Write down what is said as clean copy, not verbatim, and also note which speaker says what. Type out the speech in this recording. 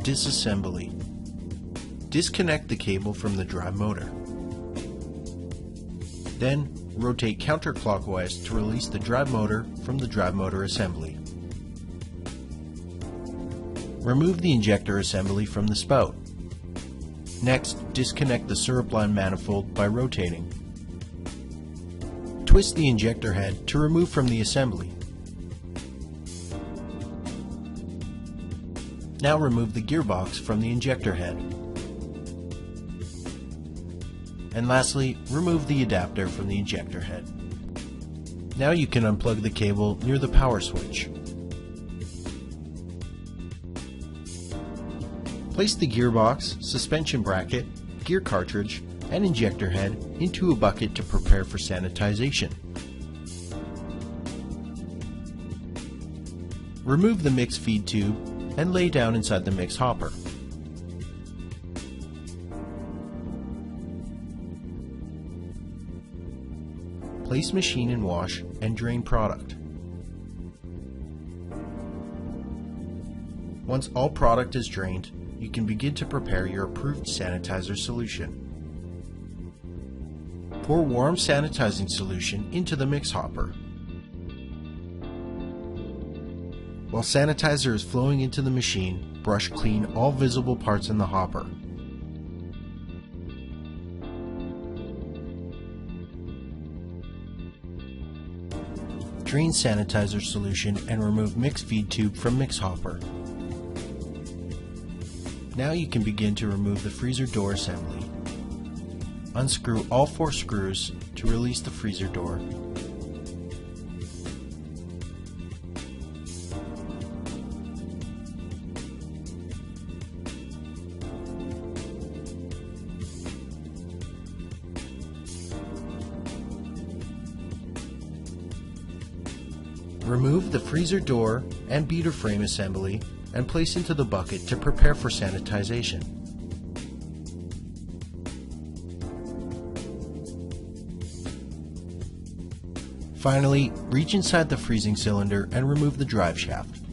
Speaker 1: Disassembly. Disconnect the cable from the drive motor. Then, rotate counterclockwise to release the drive motor from the drive motor assembly. Remove the injector assembly from the spout. Next, disconnect the syrup line manifold by rotating. Twist the injector head to remove from the assembly. Now remove the gearbox from the injector head. And lastly, remove the adapter from the injector head. Now you can unplug the cable near the power switch. Place the gearbox, suspension bracket, gear cartridge, and injector head into a bucket to prepare for sanitization. Remove the mix feed tube and lay down inside the mix hopper. Place machine and wash and drain product. Once all product is drained, you can begin to prepare your approved sanitizer solution. Pour warm sanitizing solution into the mix hopper. While sanitizer is flowing into the machine, brush clean all visible parts in the hopper. Drain sanitizer solution and remove mix feed tube from mix hopper. Now you can begin to remove the freezer door assembly. Unscrew all 4 screws to release the freezer door. Remove the freezer door and beater frame assembly and place into the bucket to prepare for sanitization. Finally, reach inside the freezing cylinder and remove the drive shaft.